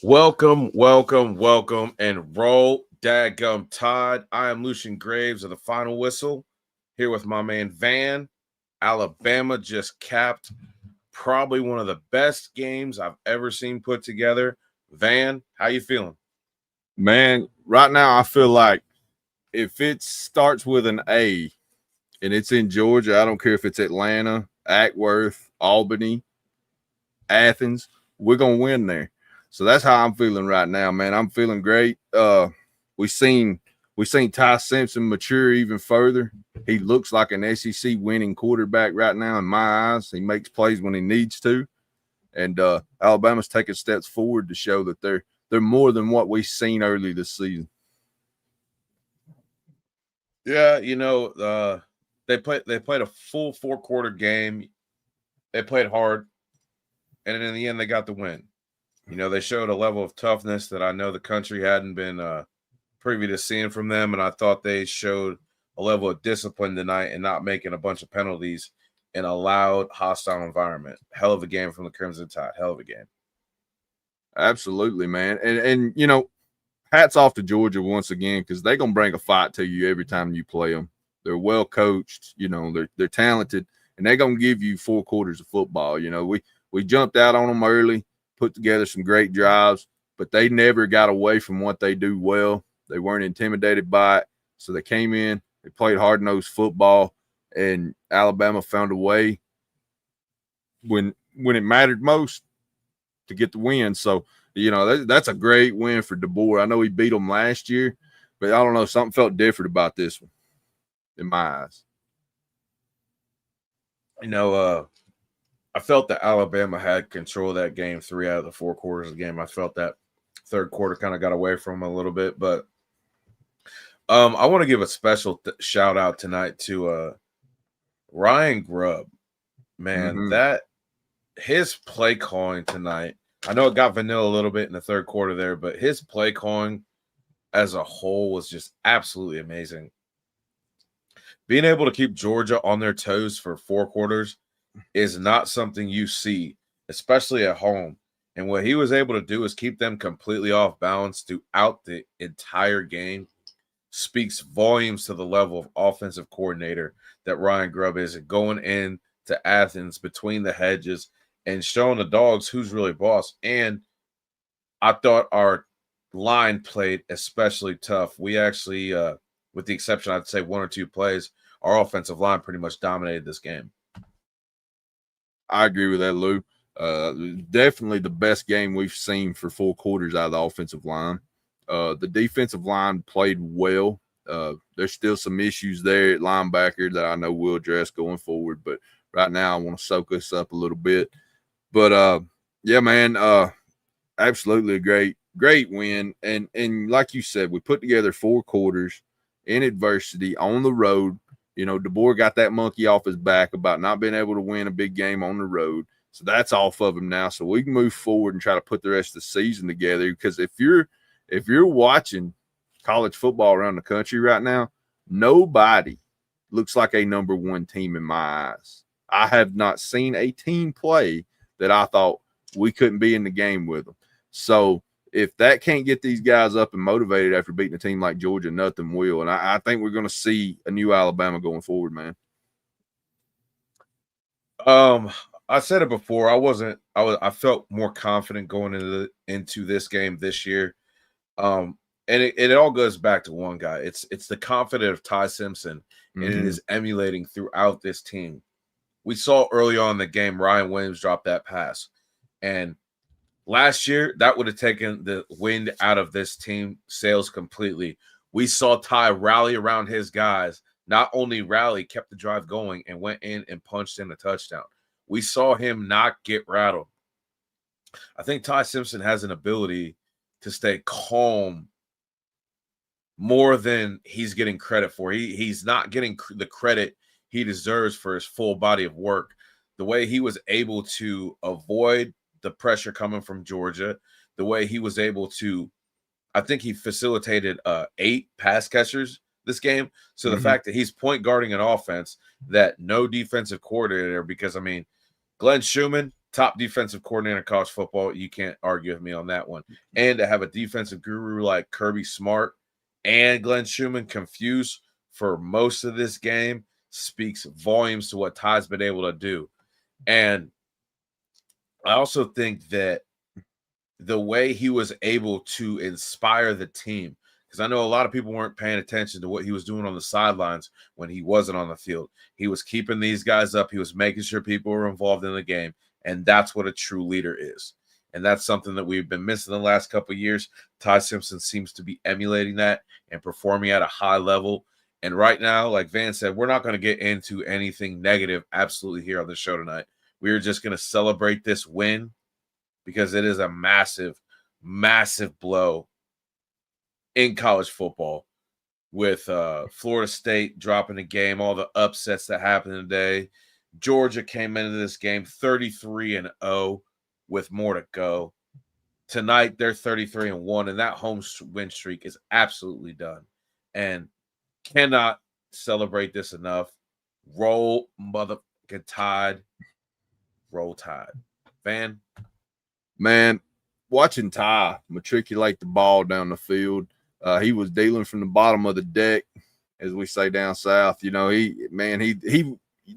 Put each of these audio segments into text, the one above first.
Welcome, and roll dadgum tide. I am Lucian Graves of the Final Whistle, here with my man Van. Alabama just capped probably one of the best games I've ever seen put together. Van, how you feeling? Man, right now I feel like if it starts with an A and it's in Georgia, I don't care if it's Atlanta, Acworth, Albany, Athens, we're gonna win there. So that's how I'm feeling right now, man. I'm feeling great. We seen we seen Ty Simpson mature even further. He looks like an SEC winning quarterback right now in my eyes. He makes plays when he needs to, and Alabama's taking steps forward to show that they're more than what we've seen early this season. Yeah, they played a full four-quarter game. They played hard, and in the end, they got the win. They showed a level of toughness that I know the country hadn't been privy to seeing from them, and I thought they showed a level of discipline tonight and not making a bunch of penalties in a loud, hostile environment. Hell of a game from the Crimson Tide. Hell of a game. Absolutely, man. And hats off to Georgia once again because they're gonna bring a fight to you every time you play them. They're well coached, they're talented, and they're gonna give you 4 quarters of football. We jumped out on them early, put together some great drives, but they never got away from what they do well. They weren't intimidated by it, so they came in, they played hard nosed football, and Alabama found a way when it mattered most to get the win. So, that's a great win for DeBoer. I know he beat them last year, but I don't know. Something felt different about this one in my eyes. I felt that Alabama had control of that game 3 out of the 4 quarters of the game. I felt that third quarter kind of got away from them a little bit, but I want to give a special shout out tonight to Ryan Grubb. Man, that his play calling tonight, I know it got vanilla a little bit in the third quarter there, but his play calling as a whole was just absolutely amazing. Being able to keep Georgia on their toes for 4 quarters is not something you see, especially at home. And what he was able to do is keep them completely off balance throughout the entire game. Speaks volumes to the level of offensive coordinator that Ryan Grubb is, going in to Athens between the hedges and showing the dogs who's really boss. And I thought our line played especially tough. We actually, with the exception, I'd say 1 or 2 plays, our offensive line pretty much dominated this game. I agree with that, Lou. Definitely the best game we've seen for 4 quarters out of the offensive line. The defensive line played well. There's still some issues there at linebacker that I know we'll address going forward, but right now I want to soak us up a little bit. But yeah, man, absolutely a great win. And like you said, we put together 4 quarters in adversity on the road. DeBoer got that monkey off his back about not being able to win a big game on the road. So that's off of him now. So we can move forward and try to put the rest of the season together. Because if you're watching college football around the country right now, nobody looks like a number one team in my eyes. I have not seen a team play that I thought we couldn't be in the game with them. So if that can't get these guys up and motivated after beating a team like Georgia, nothing will. And I think we're going to see a new Alabama going forward, man. I said it before. I felt more confident going into this game this year. And it all goes back to one guy. It's the confidence of Ty Simpson, and it is emulating throughout this team. We saw early on in the game Ryan Williams drop that pass, and last year that would have taken the wind out of this team sails completely. We saw Ty rally around his guys, not only rally, kept the drive going, and went in and punched in a touchdown. We saw him not get rattled. I think Ty Simpson has an ability to stay calm more than he's getting credit for. He's not getting the credit he deserves for his full body of work. The way he was able to avoid the pressure coming from Georgia, the way he was able to, I think he facilitated 8 pass catchers this game. So the fact that he's point guarding an offense that no defensive coordinator, because, I mean, Glenn Schumann, top defensive coordinator in college football. You can't argue with me on that one. And to have a defensive guru like Kirby Smart and Glenn Schumann confused for most of this game speaks volumes to what Ty's been able to do. And I also think that the way he was able to inspire the team, because I know a lot of people weren't paying attention to what he was doing on the sidelines when he wasn't on the field. He was keeping these guys up. He was making sure people were involved in the game. And that's what a true leader is. And that's something that we've been missing the last couple of years. Ty Simpson seems to be emulating that and performing at a high level. And right now, like Van said, we're not going to get into anything negative absolutely here on the show tonight. We are just going to celebrate this win because it is a massive, massive blow in college football with Florida State dropping the game, all the upsets that happened today. Georgia came into this game 33-0 with more to go. Tonight, they're 33-1, and that home win streak is absolutely done. And cannot celebrate this enough. Roll motherfucking Tide. Roll Tide. Van? Man, watching Ty matriculate the ball down the field, he was dealing from the bottom of the deck, as we say down south. You know, he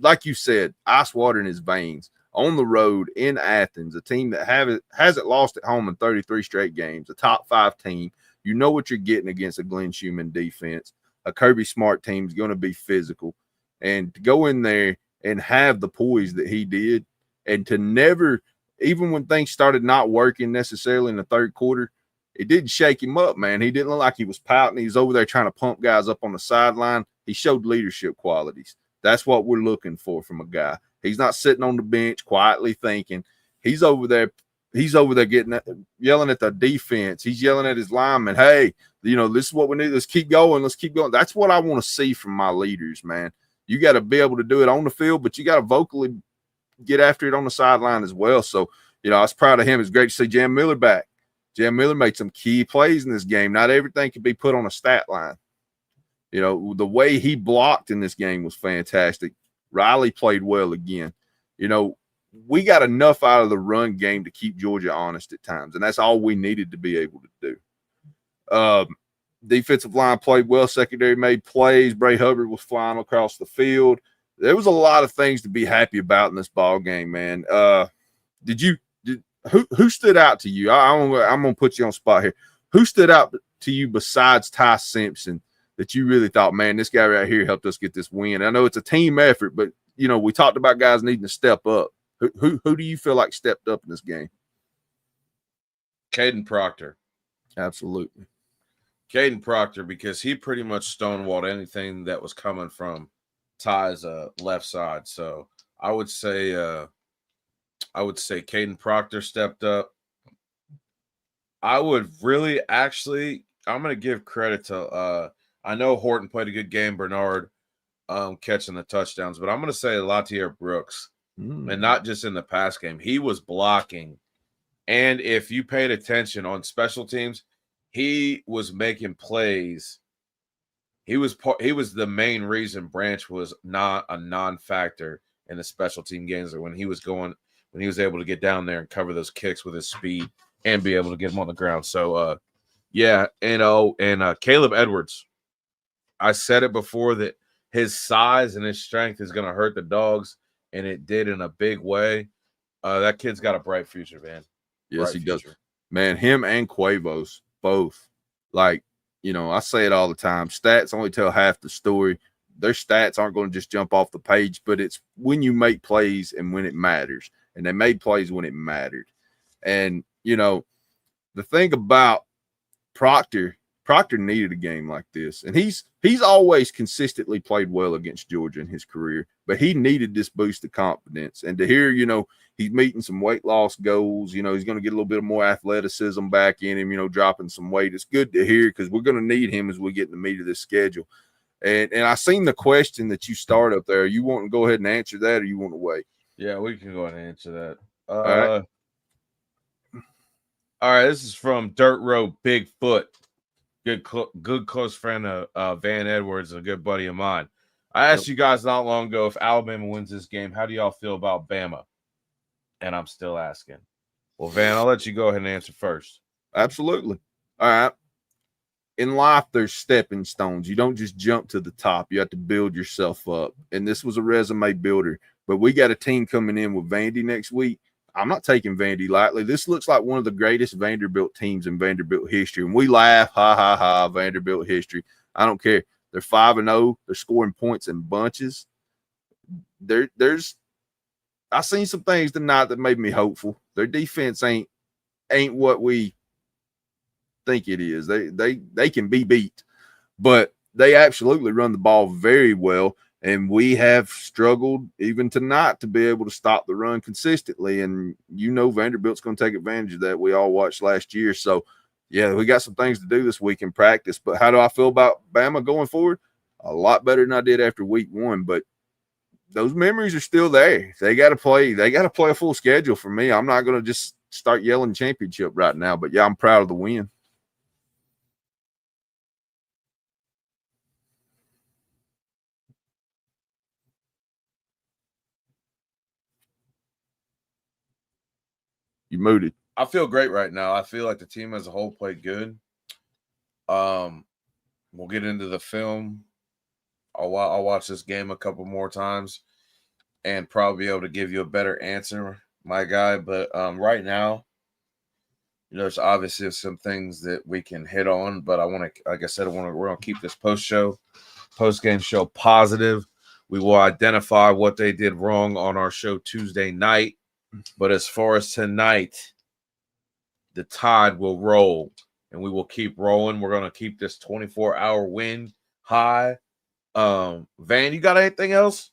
like you said, ice water in his veins on the road in Athens, a team that hasn't lost at home in 33 straight games, a top 5 team. You know what you're getting against a Glenn Schumann defense. A Kirby Smart team is going to be physical. And to go in there and have the poise that he did, and to never, even when things started not working necessarily in the third quarter, it didn't shake him up, man. He didn't look like he was pouting. He was over there trying to pump guys up on the sideline. He showed leadership qualities. That's what we're looking for from a guy. He's not sitting on the bench quietly thinking. He's over there yelling at the defense. He's yelling at his linemen, hey, you know, this is what we need. Let's keep going. Let's keep going. That's what I want to see from my leaders, man. You got to be able to do it on the field, but you got to vocally get after it on the sideline as well. So, you know, I was proud of him. It's great to see Jam Miller back. Jam Miller made some key plays in this game. Not everything can be put on a stat line. You know, the way he blocked in this game was fantastic. Riley played well again. You know, we got enough out of the run game to keep Georgia honest at times, and that's all we needed to be able to do. Defensive line played well. Secondary made plays. Bray Hubbard was flying across the field. There was a lot of things to be happy about in this ball game, man. Who stood out to you? I'm gonna put you on the spot here. Who stood out to you besides Ty Simpson that you really thought, man, this guy right here helped us get this win? I know it's a team effort, but you know, we talked about guys needing to step up. Who do you feel like stepped up in this game? Caden Proctor. Absolutely. Caden Proctor, because he pretty much stonewalled anything that was coming from Ty's left side. So I would say Caden Proctor stepped up. I would really I'm going to give credit to I know Horton played a good game, Bernard catching the touchdowns, but I'm going to say Latier Brooks. And not just in the pass game. He was blocking. And if you paid attention on special teams, he was making plays. He was the main reason Branch was not a non-factor in the special team games, or when he was able to get down there and cover those kicks with his speed and be able to get them on the ground. So Caleb Edwards. I said it before that his size and his strength is going to hurt the Dogs. And it did in a big way. That kid's got a bright future, man. Yes, he does. Man, him and Quavos, both. Like, you know, I say it all the time. Stats only tell half the story. Their stats aren't going to just jump off the page, but it's when you make plays and when it matters. And they made plays when it mattered. And, you know, the thing about Proctor needed a game like this, and he's always consistently played well against Georgia in his career, but he needed this boost of confidence. And to hear, you know, he's meeting some weight loss goals, you know, he's going to get a little bit more athleticism back in him, you know, dropping some weight. It's good to hear because we're going to need him as we get in the meat of this schedule. And I seen the question that you start up there. You want to go ahead and answer that, or you want to wait? Yeah, we can go ahead and answer that. All right. This is from Dirt Road Bigfoot. Good close friend of Van Edwards, a good buddy of mine. I asked you guys not long ago if Alabama wins this game, how do y'all feel about Bama? And I'm still asking. Well, Van, I'll let you go ahead and answer first. Absolutely. All right. In life, there's stepping stones. You don't just jump to the top. You have to build yourself up. And this was a resume builder. But we got a team coming in with Vandy next week. I'm not taking Vandy lightly. This looks like one of the greatest Vanderbilt teams in Vanderbilt history. And we laugh, ha, ha, ha, Vanderbilt history. I don't care. They're 5-0. They're scoring points in bunches. I seen some things tonight that made me hopeful. Their defense ain't what we think it is. They can be beat, but they absolutely run the ball very well. And we have struggled even tonight to be able to stop the run consistently. And Vanderbilt's going to take advantage of that. We all watched last year. So, yeah, we got some things to do this week in practice. But how do I feel about Bama going forward? A lot better than I did after week 1. But those memories are still there. They got to play. They got to play a full schedule for me. I'm not going to just start yelling championship right now. But, yeah, I'm proud of the win. You muted. I feel great right now. I feel like the team as a whole played good. We'll get into the film. I'll watch this game a couple more times and probably be able to give you a better answer, my guy. But right now, there's obviously some things that we can hit on. But I want to, like I said, we're going to keep this post-game show positive. We will identify what they did wrong on our show Tuesday night. But as far as tonight, the tide will roll, and we will keep rolling. We're going to keep this 24-hour win high. Van, you got anything else?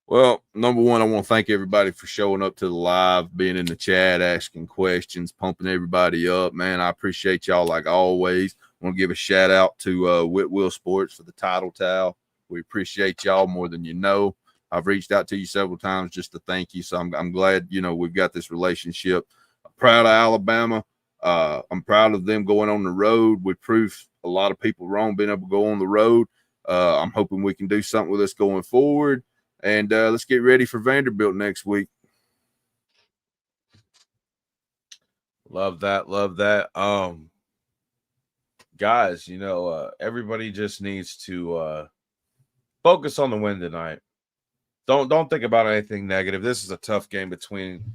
Well, number one, I want to thank everybody for showing up to the live, being in the chat, asking questions, pumping everybody up. Man, I appreciate y'all like always. I want to give a shout out to Whitwell Sports for the title towel. We appreciate y'all more than you know. I've reached out to you several times just to thank you. So I'm glad, we've got this relationship. I'm proud of Alabama. I'm proud of them going on the road. We proved a lot of people wrong being able to go on the road. I'm hoping we can do something with us going forward. And let's get ready for Vanderbilt next week. Love that. Love that. Guys, everybody just needs to focus on the win tonight. Don't think about anything negative. This is a tough game between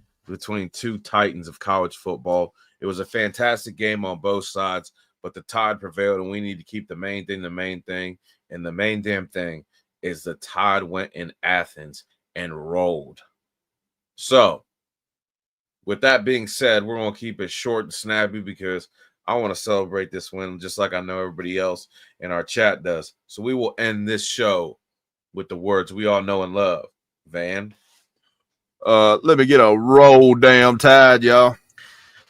two titans of college football. It was a fantastic game on both sides, but the tide prevailed, and we need to keep the main thing. And the main damn thing is the tide went in Athens and rolled. So, with that being said, we're going to keep it short and snappy because I want to celebrate this win just like I know everybody else in our chat does. So we will end this show with the words we all know and love. Van? Let me get a roll damn tide, y'all.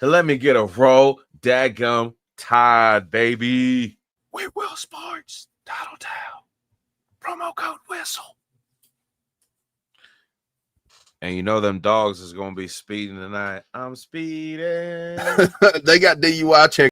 Let me get a roll daggum tide, baby. Whitwell Sports, title towel, promo code whistle. And them dogs is going to be speeding tonight. I'm speeding. They got DUI check.